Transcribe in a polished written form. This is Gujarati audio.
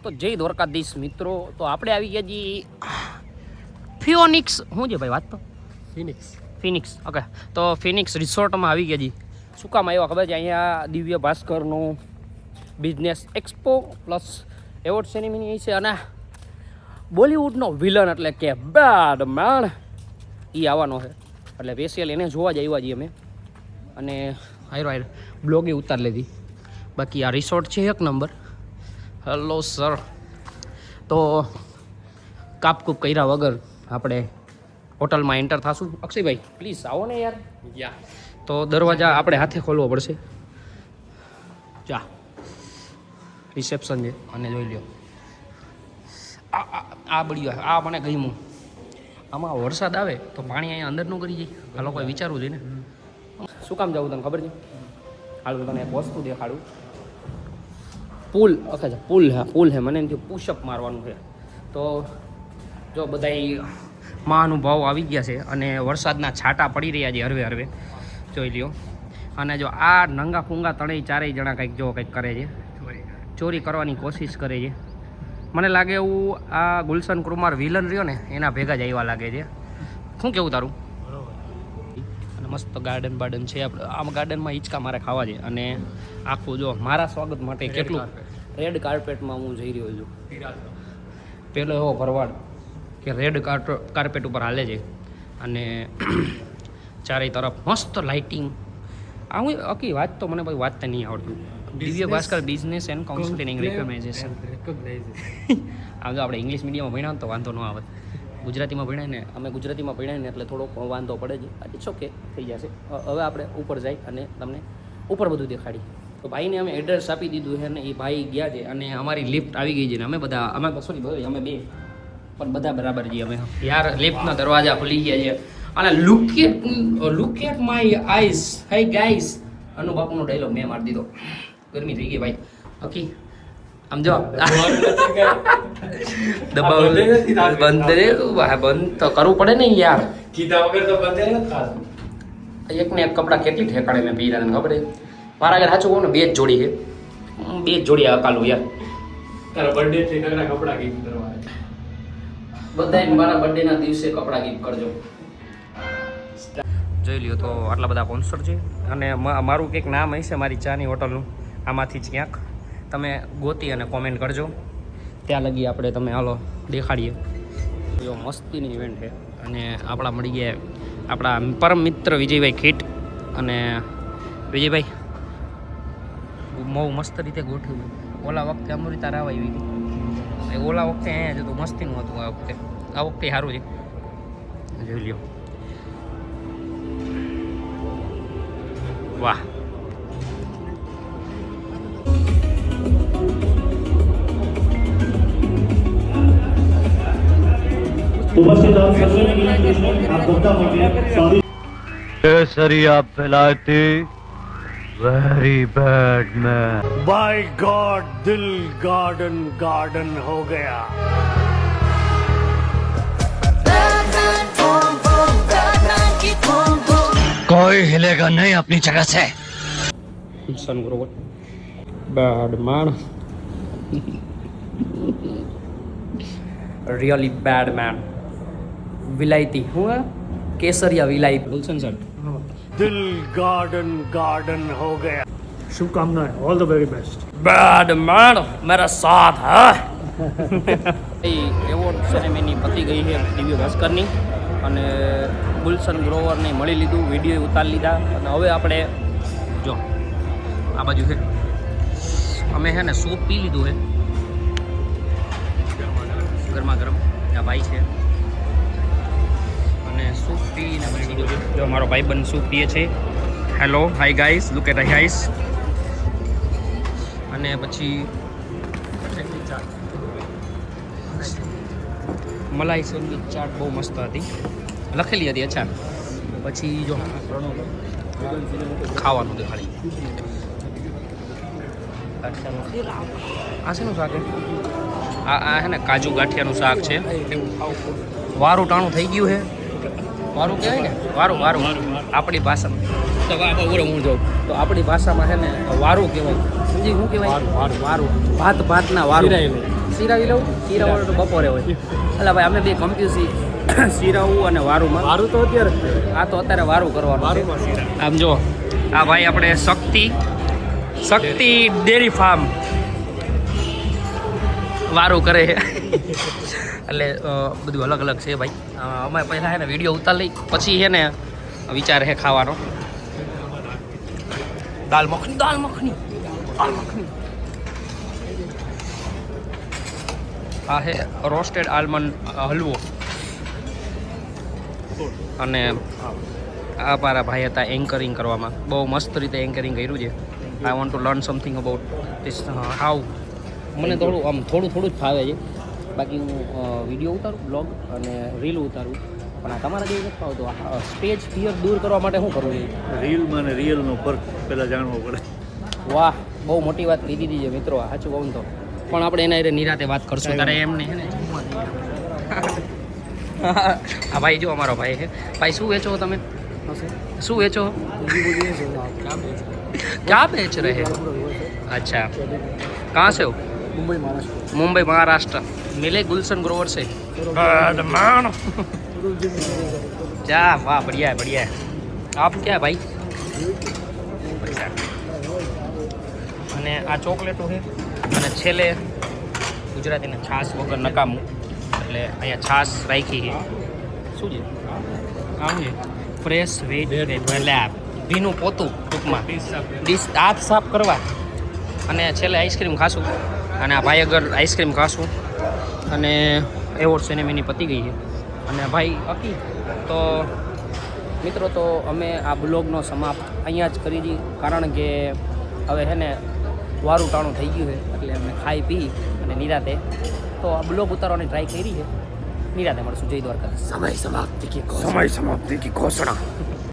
તો જય દ્વારકાધીશ મિત્રો. તો આપણે આવી ગયા જી ફિનિક્સ. શું છે ભાઈ વાત તો? Phoenix okay. તો ફિનિક્સ રિસોર્ટમાં આવી ગયા જી. શું કામ આવ્યા ખબર છે? અહીંયા દિવ્ય ભાસ્કરનું business expo plus award ceremony છે અને બોલિવૂડનો વિલન એટલે કે બેડમેન એ આવવાનો છે. એટલે સ્પેશિયલ એને જોવા જ આવ્યા છીએ અમે. અને હાયરો બ્લોગે ઉતાર લીધી. બાકી આ રિસોર્ટ છે એક નંબર. Hello sir. તો કાપકૂપ કર્યા વગર આપણે હોટલમાં એન્ટર થશું. અક્ષયભાઈ પ્લીઝ આવો ને યાર. યા તો દરવાજા આપણે હાથે ખોલવો પડશે. જા રિસેપ્શન છે અને જોઈ લ્યો આ બળ્યું. આ મને ગમ્યું. આમાં વરસાદ આવે તો પાણી અહીંયા અંદર ન કરી જાય. આ લોકોએ વિચારવું જોઈએ ને. શું કામ જવું તને ખબર છે? હાલ તને એક વસ્તુ દેખાડું. પુલ ઓકે છે. પુલ છે મને એમથી પુશઅપ મારવાનું છે. તો જો બધા મહાનુભાવ આવી ગયા છે અને વરસાદના છાંટા પડી રહ્યા છે હરવે હરવે. જોઈ લ્યો. અને જો આ નંગા ફૂંગા ત્રણેય ચારેય જણા કંઈક જો કંઈક કરે છે. ચોરી કરવાની કોશિશ કરે છે. મને લાગે એવું આ ગુલશન કુમાર વિલન રહ્યો ને એના ભેગા જ આવ્યા લાગે છે. શું કેવું તારું? અને મસ્ત ગાર્ડન બાર્ડન છે. આપણે આમ ગાર્ડનમાં હિંચકા મારે ખાવા છે. અને આખું જો મારા સ્વાગત માટે કેટલું રેડ કાર્પેટમાં હું જઈ રહ્યો છું. પેલો એવો ભરવાડ કે રેડ કાર્પેટ ઉપર હાલે છે અને ચારેય તરફ મસ્ત લાઇટિંગ. આ હું અકી વાત તો મને ભાઈ વાંચતા નહીં આવડતું. Divya Bhaskar business and counselling recommendation. આમ જો આપણે ઇંગ્લિશ મીડિયમમાં ભણ્યા તો વાંધો ન આવે. ગુજરાતીમાં ભણાય ને અમે ગુજરાતીમાં ભણાય ને એટલે થોડોક વાંધો પડે છે. ઇટ્સ ઓકે થઈ જશે. હવે આપણે ઉપર જઈ અને તમને ઉપર બધું દેખાડી. તો ભાઈને અમે એડ્રેસ આપી દીધું છે ને એ ભાઈ ગયા છે અને અમારી લિફ્ટ આવી ગઈ છે ને અમે સોરી અમે બે પણ બધા બરાબર છીએ અમે. યાર લિફ્ટના દરવાજા ખુલી ગયા છે અને look at my eyes. Hi guys. Anu બાપુનો ડાયલોગ મેં મારી દીધો. ગરમી થઈ ગઈ ભાઈ. ઓકે આમ જો દબાવ બંધ તો કરવું પડે ને યાર. કીધા વગર તો બંધ નથી થતું. એકને એક કપડાં કેટલી ઠેકાડે મેં પહેર્યા તને ખબર છે? મારા આગળ સાચું કહું ને 2 જ જોડી છે. 2 જ જોડી અકાલું યાર. તારા બર્થડે થી નગરા કપડા ગિફ્ટ કરવા બધાય મારા બર્થડેના દિવસે કપડાં ગિફ્ટ કરજો. જોઈ લ્યો તો આટલા બધા સ્પોન્સર છે અને મારું કંઈક નામ હશે મારી ચાની હોટલનું. આમાંથી જ ક્યાંક તમે ગોતી અને કોમેન્ટ કરજો. ત્યાં લગી આપણે તમે હાલો દેખાડીએ. જો મસ્તીની ઇવેન્ટ છે અને આપણા મળી ગયા આપણા પરમ મિત્ર વિજયભાઈ ખીટ. અને વિજયભાઈ બહુ મસ્ત રીતે ગોઠવ્યું. ઓલા વખતે અમૃતા રાવ આવી હતી. ઓલા વખતે અહીંયા જતું મસ્તીનું હતું. આ વખતે સારું છે. જોઈ લ્યો. વાહ. केसरिया फैलाती very bad man. By God दिल गार्डन हो गया. कोई हिलेगा नहीं अपनी जगह से. Gulshan Grover bad man. Really bad man. વિલાયતી હું કેસરિયા વિલાયતી. ગુલશન સર दिल गार्डन हो गया. શુભકામનાएं. All the very best. Bad man મેરા સાથ હૈ. એવોર્ડ સેરેમની પતી ગઈ છે દિવ્ય ભાસ્કરની અને ગુલશન ગ્રોવરને મળી લીધું. વિડીયો ઉતારી લીધા અને હવે આપણે જો આ બાજુ છે અમે છે ને સૂપ પી લીધું છે ગરમા ગરમ. આ ભાઈ છે અને સૂપ પીને પછી જો મારો ભાઈબંધ સૂપ પીએ છે. Hello hi guys look at guys. અને પછી મલાઈ સેન્ડવિચ ચાટ બહુ મસ્ત હતી. લખેલી હતી. અચ્છા પછી જો ખાવાનું દેખાડી. આ શેનું શાક છે? આ છે ને કાજુ ગાંઠિયાનું શાક છે. વારું ટાણું થઈ ગયું છે. વારું કહેવાય ને? વારું આપણી ભાષામાં તો હું જોઉં તો આપણી ભાષામાં છે ને વારું કહેવાય. સમજી શું કહેવાય? વારું ભાતના વારું. શીરાવી લઉં શીરાવું તો બપોરે હોય એટલે ભાઈ અમે બે કન્ફ્યુઝ છીએ શીરાવું અને વારુંમાં મારું તો અત્યારે જ છે. આ તો અત્યારે વારું કરવાનું મારુંમાં શીરા. આમ જો આ ભાઈ આપણે શક્તિ ડેરી ફાર્મ વારું કરે છે એટલે બધું અલગ અલગ છે ભાઈ અમે પહેલાં છે ને વિડીયો ઉતાર લઈ પછી છે ને વિચાર છે ખાવાનો દાલ મખની આ છે રોસ્ટેડ આલમંડ હલવો અને આ મારા ભાઈ હતા એન્કરિંગ કરવામાં બહુ મસ્ત રીતે એન્કરિંગ કર્યું છે I want to learn something about this how મને થોડું જ ફાવે છે બાકી હું વિડીયો ઉતારું બ્લોગ અને રીલ ઉતારું પણ આ તમારા જેવું નથી ફાવતું સ્ટેજ ફિયર દૂર કરવા માટે શું કરવું જોઈએ રીલમાં અને રિયલનો ફરક પહેલાં જાણવો પડે. વાહ બહુ મોટી વાત કહી દીધી છે મિત્રો સાચું કહું તો પણ આપણે એના હારે નિરાતે વાત કરશું તારે એમને છે ને હા ભાઈ જો અમારો ભાઈ છે ભાઈ શું વેચો તમે શું વેચો क्या बेच रहे हैं अच्छा कहाँ से हो मुंबई महाराष्ट्र मिले गुलशन ग्रोवर से क्या वाह बढ़िया है बढ़िया है आप क्या है भाई अच्छा અને આ ચોકલેટો છે અને છેલ્લે ગુજરાતીને છાશ વગર નકામું એટલે અહીંયા છાશ રાખી છે શું છે આમ છે ફ્રેશ વેજ લેબ ભીનું પોતું ટૂંકમાં ડીશ હાથ સાફ કરવા અને છેલ્લે આઈસ્ક્રીમ ખાશું અને આ ભાઈ અગર આઈસ્ક્રીમ ખાશું અને એવોર્ડ સેરેમની પતી ગઈ છે અને ભાઈ અકી તો મિત્રો તો અમે આ બ્લોગનો સમાપ્ત અહીંયા જ કરી દઈએ કારણ કે હવે છે ને વારું ટાણું થઈ ગયું છે એટલે અમે ખાઈ પી અને નિરાતે તો આ બ્લોગ ઉતારવાની ટ્રાય કરી છે નિરાતે મળશું જય દ્વારકા સમય સમાપ્તિ કી ઘોષણા